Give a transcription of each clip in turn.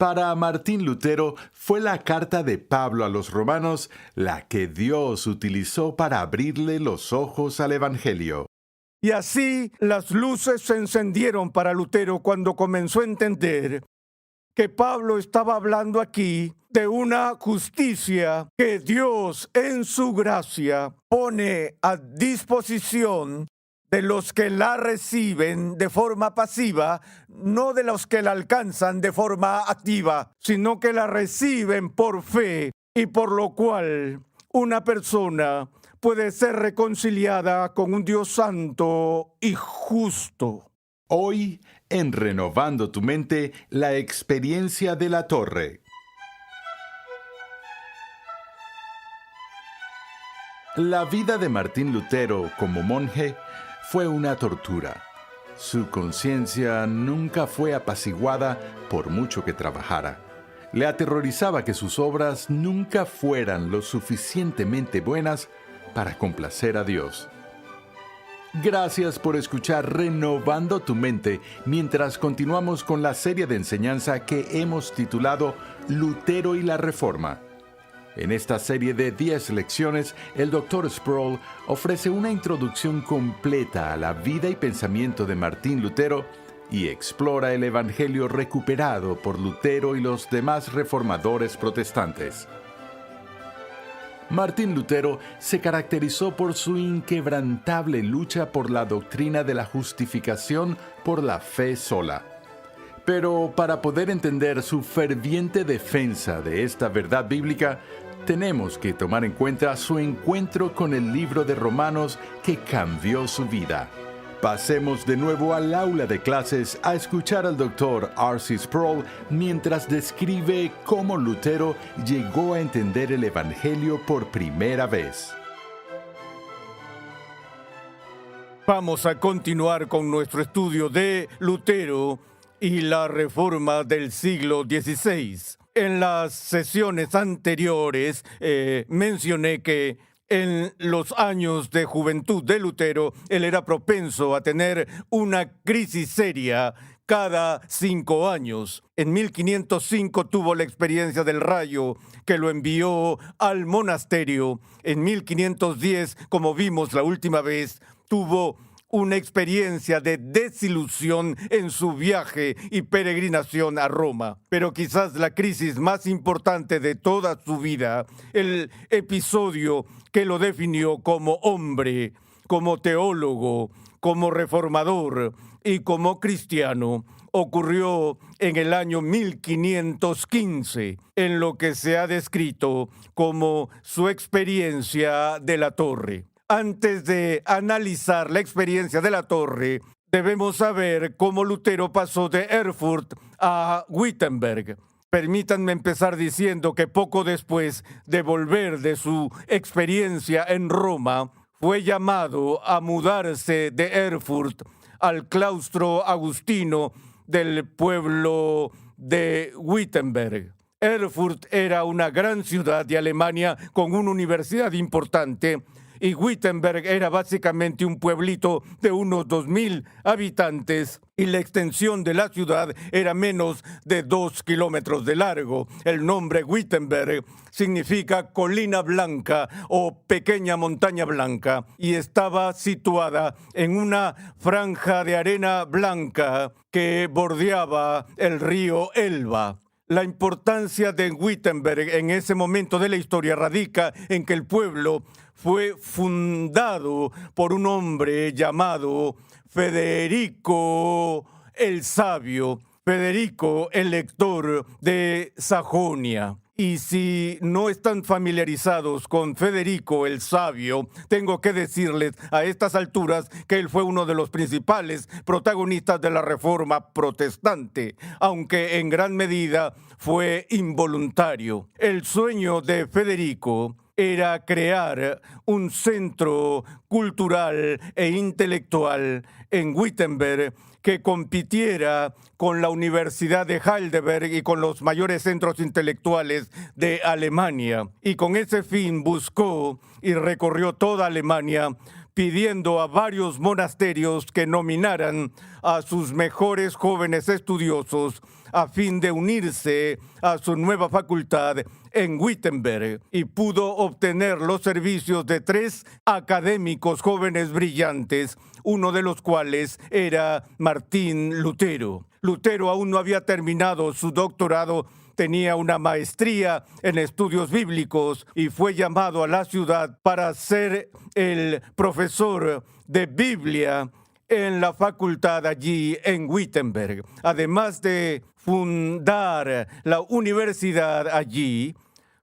Para Martín Lutero fue la carta de Pablo a los romanos la que Dios utilizó para abrirle los ojos al Evangelio. Y así las luces se encendieron para Lutero cuando comenzó a entender que Pablo estaba hablando aquí de una justicia que Dios en su gracia pone a disposición de los que la reciben de forma pasiva, no de los que la alcanzan de forma activa, sino que la reciben por fe y por lo cual una persona puede ser reconciliada con un Dios santo y justo. Hoy, en Renovando tu Mente, la experiencia de la torre. La vida de Martín Lutero como monje fue una tortura. Su conciencia nunca fue apaciguada por mucho que trabajara. Le aterrorizaba que sus obras nunca fueran lo suficientemente buenas para complacer a Dios. Gracias por escuchar Renovando tu Mente mientras continuamos con la serie de enseñanza que hemos titulado Lutero y la Reforma. En esta serie de 10 lecciones, el Dr. Sproul ofrece una introducción completa a la vida y pensamiento de Martín Lutero y explora el Evangelio recuperado por Lutero y los demás reformadores protestantes. Martín Lutero se caracterizó por su inquebrantable lucha por la doctrina de la justificación por la fe sola. Pero para poder entender su ferviente defensa de esta verdad bíblica, tenemos que tomar en cuenta su encuentro con el libro de Romanos que cambió su vida. Pasemos de nuevo al aula de clases a escuchar al Dr. R.C. Sproul mientras describe cómo Lutero llegó a entender el Evangelio por primera vez. Vamos a continuar con nuestro estudio de Lutero y la Reforma del siglo XVI. En las sesiones anteriores mencioné que en los años de juventud de Lutero, él era propenso a tener una crisis seria cada 5 años. En 1505 tuvo la experiencia del rayo que lo envió al monasterio. En 1510, como vimos la última vez, tuvo una experiencia de desilusión en su viaje y peregrinación a Roma. Pero quizás la crisis más importante de toda su vida, el episodio que lo definió como hombre, como teólogo, como reformador y como cristiano, ocurrió en el año 1515, en lo que se ha descrito como su experiencia de la torre. Antes de analizar la experiencia de la torre, debemos saber cómo Lutero pasó de Erfurt a Wittenberg. Permítanme empezar diciendo que poco después de volver de su experiencia en Roma, fue llamado a mudarse de Erfurt al claustro agustino del pueblo de Wittenberg. Erfurt era una gran ciudad de Alemania con una universidad importante, y Wittenberg era básicamente un pueblito de unos 2,000 habitantes y la extensión de la ciudad era menos de 2 kilómetros de largo. El nombre Wittenberg significa colina blanca o pequeña montaña blanca y estaba situada en una franja de arena blanca que bordeaba el río Elba. La importancia de Wittenberg en ese momento de la historia radica en que el pueblo fue fundado por un hombre llamado Federico el Sabio, Federico el Lector de Sajonia. Y si no están familiarizados con Federico el Sabio, tengo que decirles a estas alturas que él fue uno de los principales protagonistas de la Reforma protestante, aunque en gran medida fue involuntario. El sueño de Federico era crear un centro cultural e intelectual en Wittenberg que compitiera con la Universidad de Heidelberg y con los mayores centros intelectuales de Alemania. Y con ese fin buscó y recorrió toda Alemania pidiendo a varios monasterios que nominaran a sus mejores jóvenes estudiosos a fin de unirse a su nueva facultad en Wittenberg y pudo obtener los servicios de 3 académicos jóvenes brillantes, uno de los cuales era Martín Lutero. Lutero aún no había terminado su doctorado, tenía una maestría en estudios bíblicos y fue llamado a la ciudad para ser el profesor de Biblia en la facultad allí en Wittenberg. Además de fundar la universidad allí,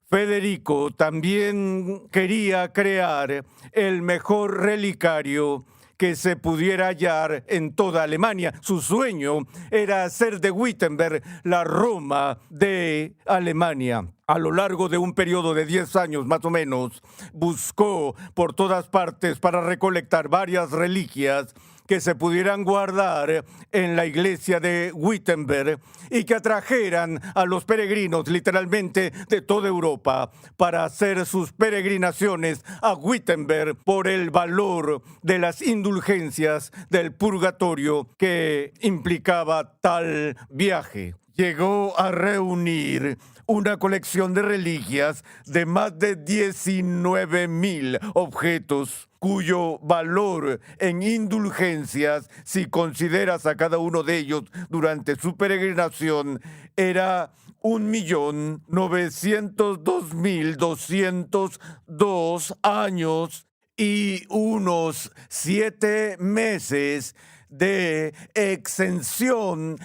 Federico también quería crear el mejor relicario que se pudiera hallar en toda Alemania. Su sueño era hacer de Wittenberg la Roma de Alemania. A lo largo de un periodo de 10 años más o menos, buscó por todas partes para recolectar varias reliquias que se pudieran guardar en la iglesia de Wittenberg y que atrajeran a los peregrinos literalmente de toda Europa para hacer sus peregrinaciones a Wittenberg por el valor de las indulgencias del purgatorio que implicaba tal viaje. Llegó a reunir una colección de reliquias de más de 19,000 objetos, cuyo valor en indulgencias, si consideras a cada uno de ellos durante su peregrinación, era 1,902,202 años y unos 7 meses de exención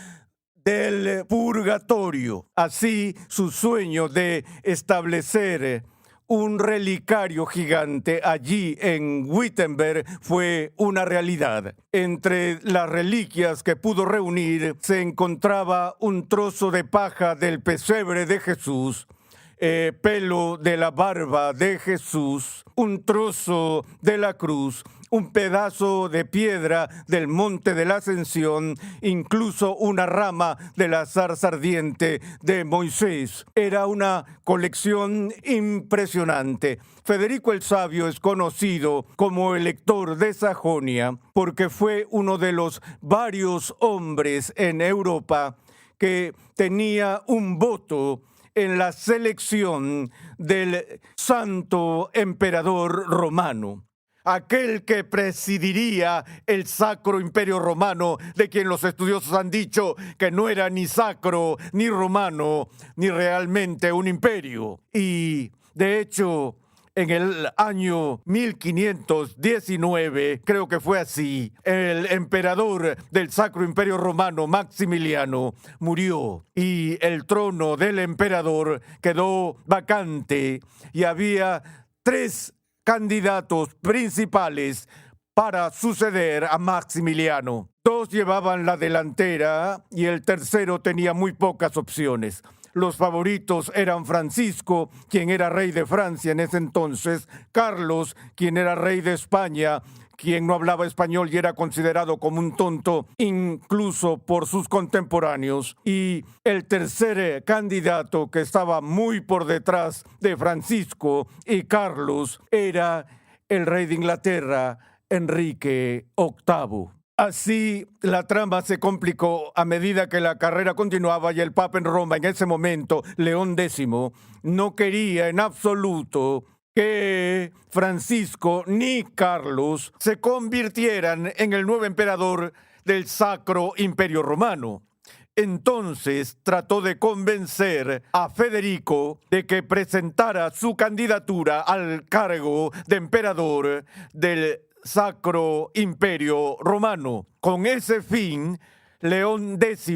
del purgatorio. Así, su sueño de establecer un relicario gigante allí en Wittenberg fue una realidad. Entre las reliquias que pudo reunir se encontraba un trozo de paja del pesebre de Jesús, pelo de la barba de Jesús, un trozo de la cruz, un pedazo de piedra del monte de la Ascensión, incluso una rama de la zarza ardiente de Moisés. Era una colección impresionante. Federico el Sabio es conocido como el lector de Sajonia porque fue uno de los varios hombres en Europa que tenía un voto en la selección del santo emperador romano, aquel que presidiría el Sacro Imperio Romano, de quien los estudiosos han dicho que no era ni sacro, ni romano, ni realmente un imperio. Y, de hecho, en el año 1519, creo que fue así, el emperador del Sacro Imperio Romano, Maximiliano, murió y el trono del emperador quedó vacante y había 3 candidatos principales para suceder a Maximiliano. 2 llevaban la delantera y el tercero tenía muy pocas opciones. Los favoritos eran Francisco, quien era rey de Francia en ese entonces, Carlos, quien era rey de España, quien no hablaba español y era considerado como un tonto, incluso por sus contemporáneos. Y el tercer candidato, que estaba muy por detrás de Francisco y Carlos, era el rey de Inglaterra, Enrique VIII. Así, la trama se complicó a medida que la carrera continuaba y el Papa en Roma en ese momento, León X, no quería en absoluto que Francisco ni Carlos se convirtieran en el nuevo emperador del Sacro Imperio Romano. Entonces trató de convencer a Federico de que presentara su candidatura al cargo de emperador del Sacro Imperio Romano. Con ese fin, León X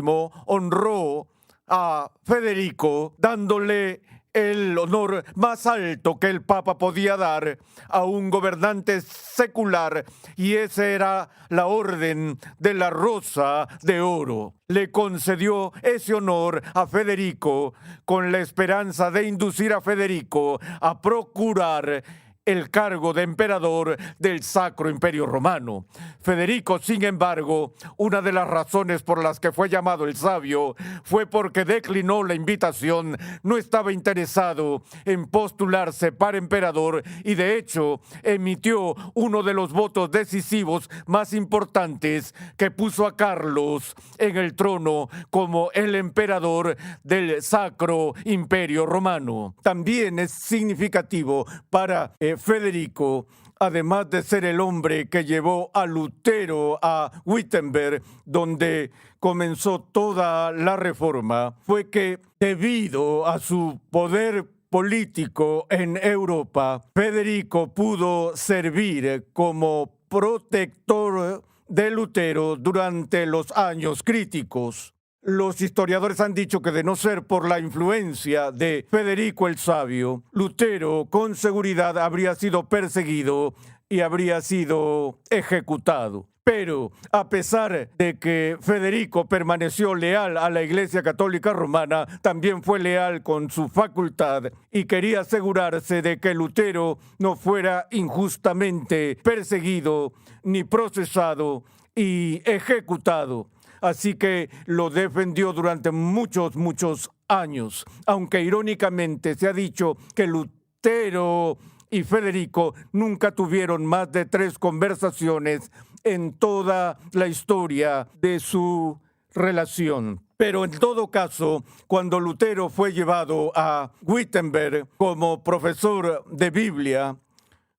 honró a Federico dándole el honor más alto que el Papa podía dar a un gobernante secular, y esa era la Orden de la Rosa de Oro. Le concedió ese honor a Federico con la esperanza de inducir a Federico a procurar el cargo de emperador del Sacro Imperio Romano. Federico, sin embargo, una de las razones por las que fue llamado el Sabio fue porque declinó la invitación, no estaba interesado en postularse para emperador y de hecho emitió uno de los votos decisivos más importantes que puso a Carlos en el trono como el emperador del Sacro Imperio Romano. También es significativo para Federico, además de ser el hombre que llevó a Lutero a Wittenberg, donde comenzó toda la reforma, fue que debido a su poder político en Europa, Federico pudo servir como protector de Lutero durante los años críticos. Los historiadores han dicho que de no ser por la influencia de Federico el Sabio, Lutero con seguridad habría sido perseguido y habría sido ejecutado. Pero a pesar de que Federico permaneció leal a la Iglesia Católica Romana, también fue leal con su facultad y quería asegurarse de que Lutero no fuera injustamente perseguido, ni procesado y ejecutado. Así que lo defendió durante muchos años, aunque irónicamente se ha dicho que Lutero y Federico nunca tuvieron más de 3 conversaciones en toda la historia de su relación. Pero en todo caso, cuando Lutero fue llevado a Wittenberg como profesor de Biblia,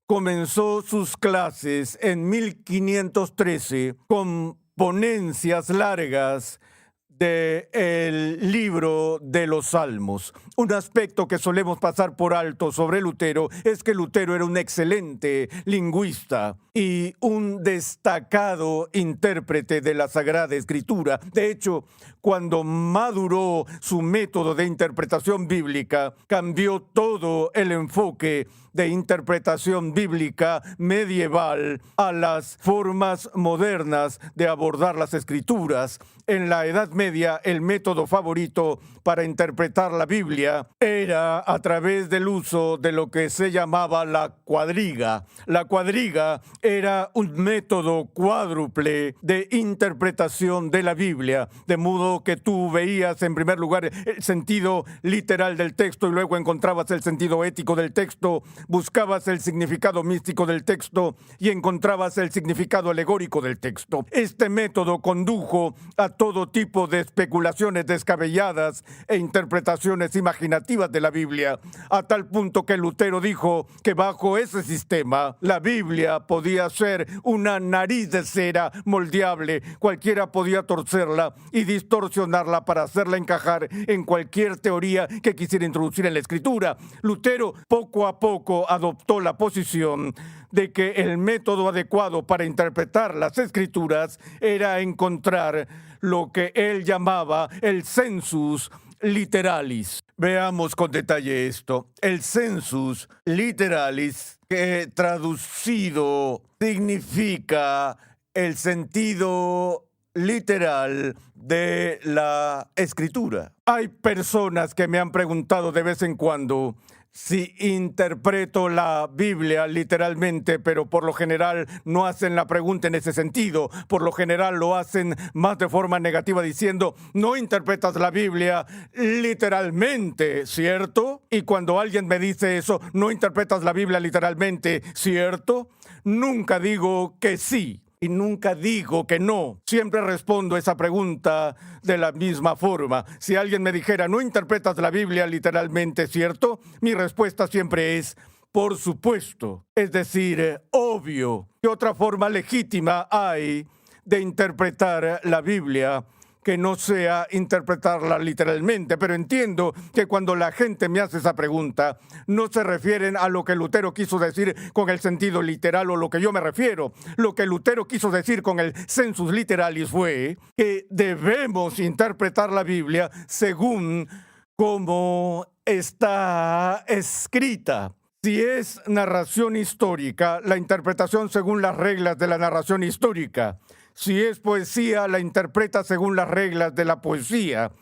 comenzó sus clases en 1513 con ponencias largas del libro de los Salmos. Un aspecto que solemos pasar por alto sobre Lutero es que Lutero era un excelente lingüista y un destacado intérprete de la Sagrada Escritura. De hecho, cuando maduró su método de interpretación bíblica, cambió todo el enfoque de interpretación bíblica medieval a las formas modernas de abordar las Escrituras. En la Edad Media, el método favorito para interpretar la Biblia era a través del uso de lo que se llamaba la cuadriga. La cuadriga era un método cuádruple de interpretación de la Biblia, de modo que tú veías en primer lugar el sentido literal del texto y luego encontrabas el sentido ético del texto, buscabas el significado místico del texto y encontrabas el significado alegórico del texto. Este método condujo a todo tipo de especulaciones descabelladas e interpretaciones imaginativas de la Biblia, a tal punto que Lutero dijo que bajo ese sistema la Biblia podía ser una nariz de cera moldeable. Cualquiera podía torcerla y distorsionarla para hacerla encajar en cualquier teoría que quisiera introducir en la Escritura. Lutero poco a poco adoptó la posición de que el método adecuado para interpretar las Escrituras era encontrar lo que él llamaba el sensus literalis. Veamos con detalle esto. El sensus literalis, que traducido significa el sentido literal de la Escritura. Hay personas que me han preguntado de vez en cuando si interpreto la Biblia literalmente, pero por lo general no hacen la pregunta en ese sentido. Por lo general lo hacen más de forma negativa diciendo, no interpretas la Biblia literalmente, ¿cierto? Y cuando alguien me dice eso, no interpretas la Biblia literalmente, ¿cierto? Nunca digo que sí. Y nunca digo que no. Siempre respondo esa pregunta de la misma forma. Si alguien me dijera, no interpretas la Biblia literalmente, ¿cierto? Mi respuesta siempre es, por supuesto. Es decir, obvio. ¿Qué otra forma legítima hay de interpretar la Biblia que no sea interpretarla literalmente? Pero entiendo que cuando la gente me hace esa pregunta, no se refieren a lo que Lutero quiso decir con el sentido literal o lo que yo me refiero. Lo que Lutero quiso decir con el sensus literalis fue que debemos interpretar la Biblia según cómo está escrita. Si es narración histórica, la interpretación según las reglas de la narración histórica. Si es poesía, la interpreta según las reglas de la poesía.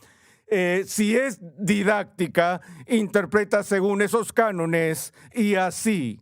Si es didáctica, interpreta según esos cánones y así.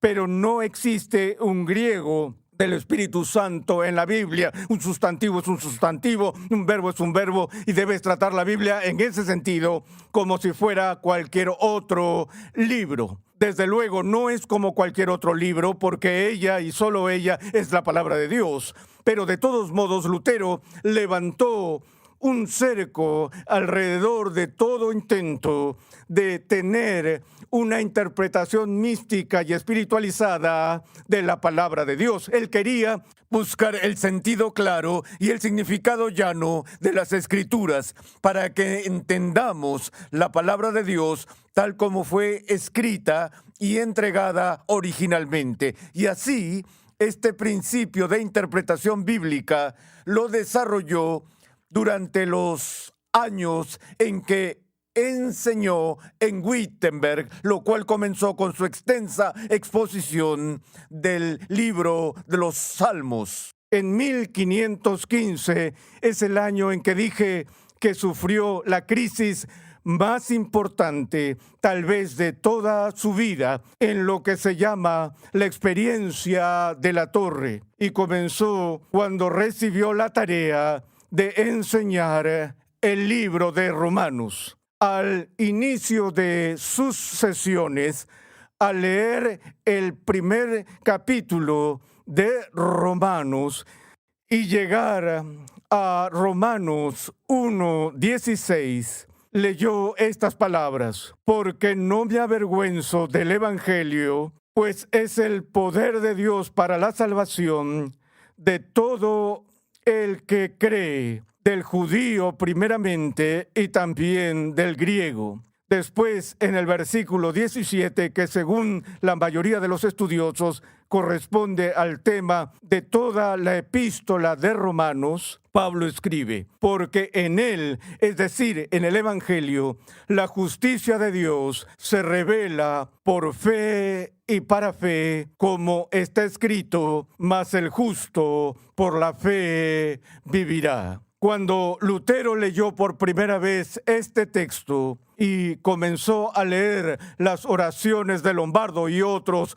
pero no existe un griego del Espíritu Santo en la Biblia. Un sustantivo es un sustantivo, un verbo es un verbo, y debes tratar la Biblia en ese sentido como si fuera cualquier otro libro. Desde luego no es como cualquier otro libro, porque ella y solo ella es la palabra de Dios. Pero de todos modos, Lutero levantó un cerco alrededor de todo intento de tener una interpretación mística y espiritualizada de la palabra de Dios. Él quería buscar el sentido claro y el significado llano de las Escrituras para que entendamos la palabra de Dios tal como fue escrita y entregada originalmente. Y así, este principio de interpretación bíblica lo desarrolló durante los años en que enseñó en Wittenberg, lo cual comenzó con su extensa exposición del libro de los Salmos. En 1515 es el año en que dije que sufrió la crisis más importante, tal vez de toda su vida, en lo que se llama la experiencia de la torre. Y comenzó cuando recibió la tarea de enseñar el libro de Romanos. Al inicio de sus sesiones, al leer el primer capítulo de Romanos y llegar a Romanos 1:16, leyó estas palabras: porque no me avergüenzo del Evangelio, pues es el poder de Dios para la salvación de todo el que cree, del judío primeramente y también del griego. Después, en el versículo 17, que según la mayoría de los estudiosos corresponde al tema de toda la epístola de Romanos, Pablo escribe: porque en él, es decir, en el Evangelio, la justicia de Dios se revela por fe y para fe, como está escrito, mas el justo por la fe vivirá. Cuando Lutero leyó por primera vez este texto y comenzó a leer las oraciones de Lombardo y otros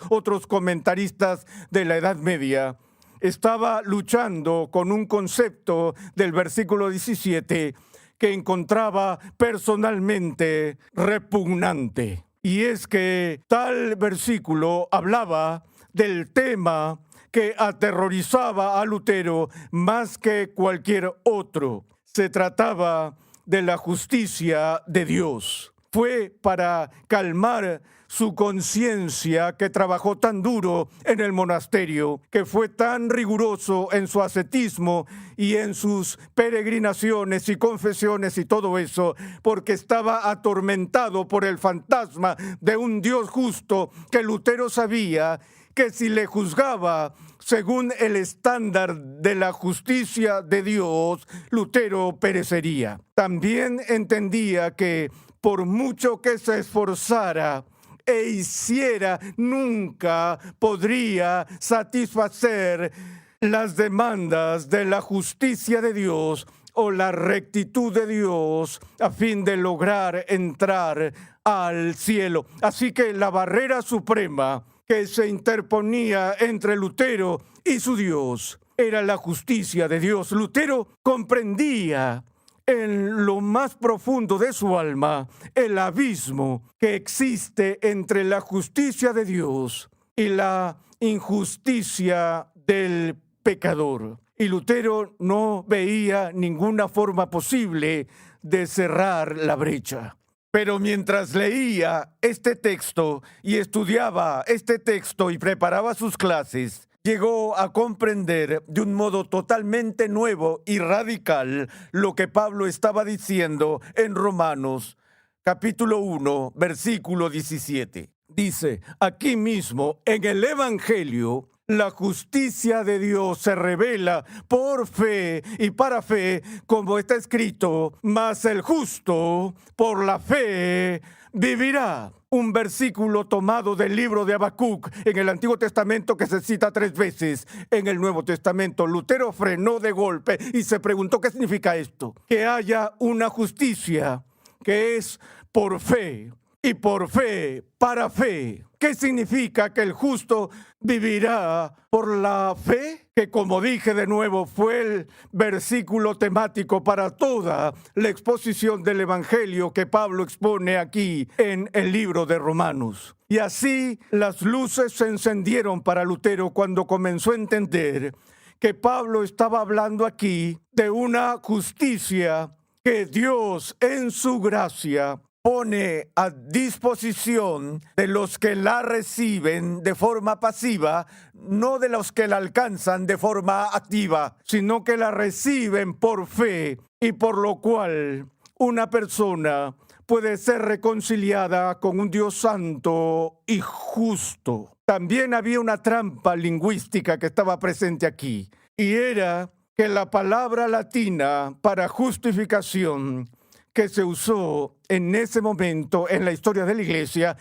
comentaristas de la Edad Media, estaba luchando con un concepto del versículo 17 que encontraba personalmente repugnante. Y es que tal versículo hablaba del tema que aterrorizaba a Lutero más que cualquier otro. Se trataba de la justicia de Dios. Fue para calmar su conciencia que trabajó tan duro en el monasterio, que fue tan riguroso en su ascetismo y en sus peregrinaciones y confesiones y todo eso, porque estaba atormentado por el fantasma de un Dios justo que Lutero sabía que si le juzgaba según el estándar de la justicia de Dios, Lutero perecería. También entendía que por mucho que se esforzara e hiciera, nunca podría satisfacer las demandas de la justicia de Dios o la rectitud de Dios a fin de lograr entrar al cielo. Así que la barrera suprema que se interponía entre Lutero y su Dios era la justicia de Dios. Lutero comprendía en lo más profundo de su alma el abismo que existe entre la justicia de Dios y la injusticia del pecador. Y Lutero no veía ninguna forma posible de cerrar la brecha. Pero mientras leía este texto y estudiaba este texto y preparaba sus clases, llegó a comprender de un modo totalmente nuevo y radical lo que Pablo estaba diciendo en Romanos, capítulo 1, versículo 17. Dice: aquí mismo, en el Evangelio, la justicia de Dios se revela por fe y para fe, como está escrito, mas el justo por la fe vivirá. Un versículo tomado del libro de Habacuc en el Antiguo Testamento que se cita 3 veces en el Nuevo Testamento. Lutero frenó de golpe y se preguntó: ¿qué significa esto? Que haya una justicia que es por fe y por fe, para fe. ¿Qué significa que el justo vivirá por la fe? Que, como dije de nuevo, fue el versículo temático para toda la exposición del Evangelio que Pablo expone aquí en el libro de Romanos. Y así las luces se encendieron para Lutero cuando comenzó a entender que Pablo estaba hablando aquí de una justicia que Dios en su gracia pone a disposición de los que la reciben de forma pasiva, no de los que la alcanzan de forma activa, sino que la reciben por fe, y por lo cual una persona puede ser reconciliada con un Dios santo y justo. También había una trampa lingüística que estaba presente aquí, y era que la palabra latina para justificación que se usó en ese momento en la historia de la iglesia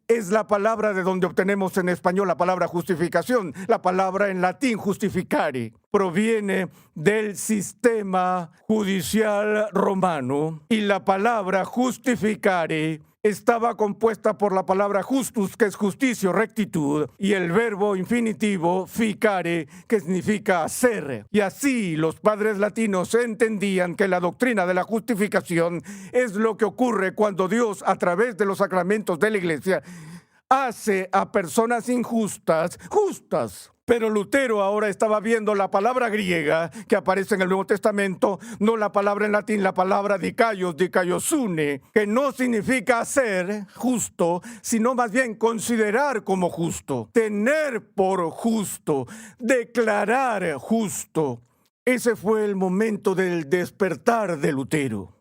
es la palabra de donde obtenemos en español la palabra justificación. La palabra en latín justificare proviene del sistema judicial romano, y la palabra justificare estaba compuesta por la palabra justus, que es justicia, rectitud, y el verbo infinitivo ficare, que significa hacer. Y así los padres latinos entendían que la doctrina de la justificación es lo que ocurre cuando Dios, a través de los sacramentos de la iglesia, hace a personas injustas justas. Pero Lutero ahora estaba viendo la palabra griega que aparece en el Nuevo Testamento, no la palabra en latín, la palabra dikaiosune, que no significa ser justo, sino más bien considerar como justo, tener por justo, declarar justo. Ese fue el momento del despertar de Lutero.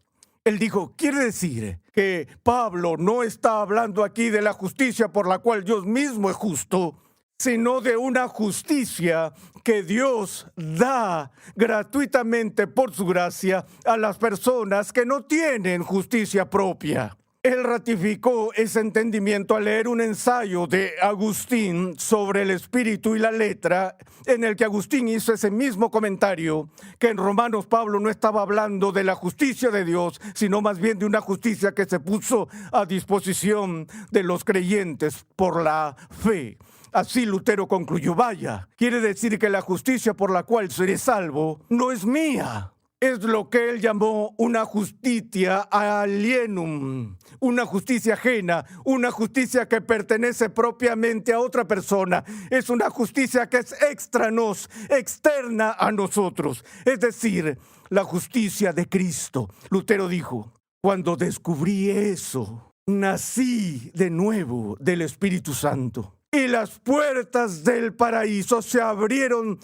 Él dijo, quiere decir que Pablo no está hablando aquí de la justicia por la cual Dios mismo es justo, sino de una justicia que Dios da gratuitamente por su gracia a las personas que no tienen justicia propia. Él ratificó ese entendimiento al leer un ensayo de Agustín sobre el espíritu y la letra, en el que Agustín hizo ese mismo comentario, que en Romanos Pablo no estaba hablando de la justicia de Dios, sino más bien de una justicia que se puso a disposición de los creyentes por la fe. Así Lutero concluyó, vaya, quiere decir que la justicia por la cual seré salvo no es mía. Es lo que él llamó una justitia alienum, una justicia ajena, una justicia que pertenece propiamente a otra persona. Es una justicia que es extra nos, externa a nosotros. Es decir, la justicia de Cristo. Lutero dijo, cuando descubrí eso, nací de nuevo del Espíritu Santo. Y las puertas del paraíso se abrieron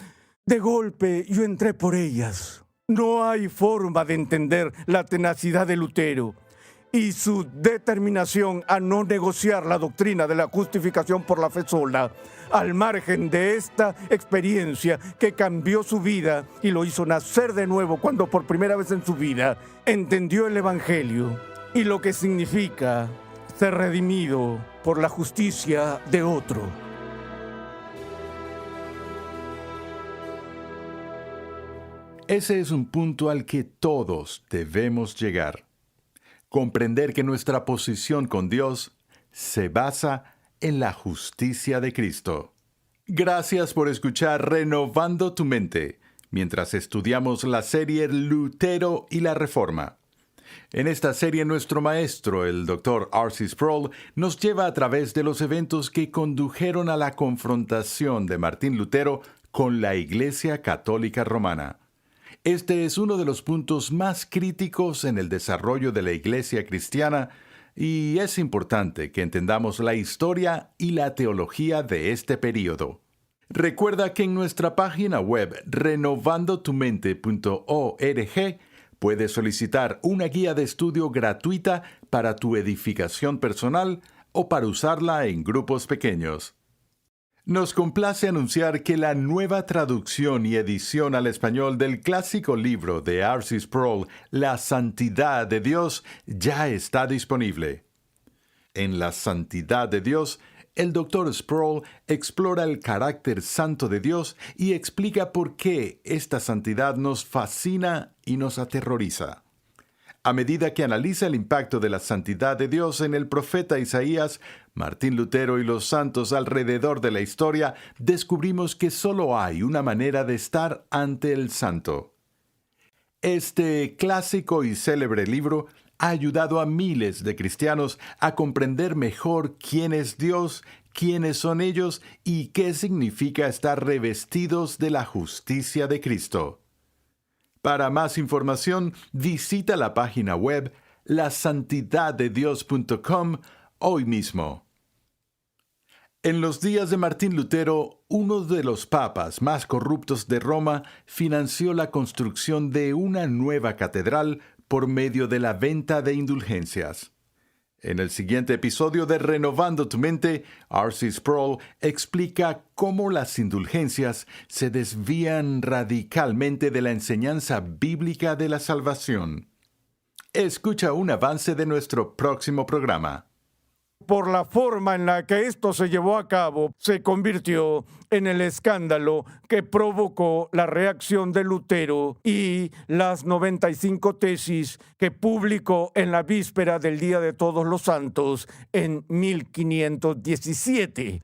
de golpe. Yo entré por ellas. No hay forma de entender la tenacidad de Lutero y su determinación a no negociar la doctrina de la justificación por la fe sola, al margen de esta experiencia que cambió su vida y lo hizo nacer de nuevo cuando por primera vez en su vida entendió el Evangelio y lo que significa ser redimido por la justicia de otro. Ese es un punto al que todos debemos llegar. Comprender que nuestra posición con Dios se basa en la justicia de Cristo. Gracias por escuchar Renovando tu Mente, mientras estudiamos la serie Lutero y la Reforma. En esta serie nuestro maestro, el Dr. R.C. Sproul, nos lleva a través de los eventos que condujeron a la confrontación de Martín Lutero con la Iglesia Católica Romana. Este es uno de los puntos más críticos en el desarrollo de la Iglesia cristiana y es importante que entendamos la historia y la teología de este período. Recuerda que en nuestra página web renovandotumente.org puedes solicitar una guía de estudio gratuita para tu edificación personal o para usarla en grupos pequeños. Nos complace anunciar que la nueva traducción y edición al español del clásico libro de R.C. Sproul, La Santidad de Dios, ya está disponible. En La Santidad de Dios, el Dr. Sproul explora el carácter santo de Dios y explica por qué esta santidad nos fascina y nos aterroriza. A medida que analiza el impacto de la santidad de Dios en el profeta Isaías, Martín Lutero y los santos alrededor de la historia, descubrimos que solo hay una manera de estar ante el santo. Este clásico y célebre libro ha ayudado a miles de cristianos a comprender mejor quién es Dios, quiénes son ellos y qué significa estar revestidos de la justicia de Cristo. Para más información, visita la página web lasantidaddedios.com hoy mismo. En los días de Martín Lutero, uno de los papas más corruptos de Roma financió la construcción de una nueva catedral por medio de la venta de indulgencias. En el siguiente episodio de Renovando tu Mente, R.C. Sproul explica cómo las indulgencias se desvían radicalmente de la enseñanza bíblica de la salvación. Escucha un avance de nuestro próximo programa. Por la forma en la que esto se llevó a cabo, se convirtió en el escándalo que provocó la reacción de Lutero y las 95 tesis que publicó en la víspera del Día de Todos los Santos en 1517.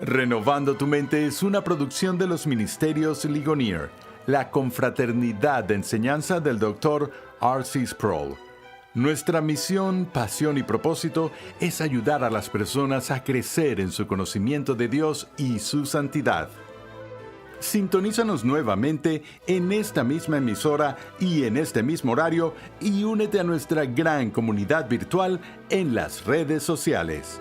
Renovando tu Mente es una producción de los Ministerios Ligonier, la confraternidad de enseñanza del Dr. R.C. Sproul. Nuestra misión, pasión y propósito es ayudar a las personas a crecer en su conocimiento de Dios y su santidad. Sintonízanos nuevamente en esta misma emisora y en este mismo horario y únete a nuestra gran comunidad virtual en las redes sociales.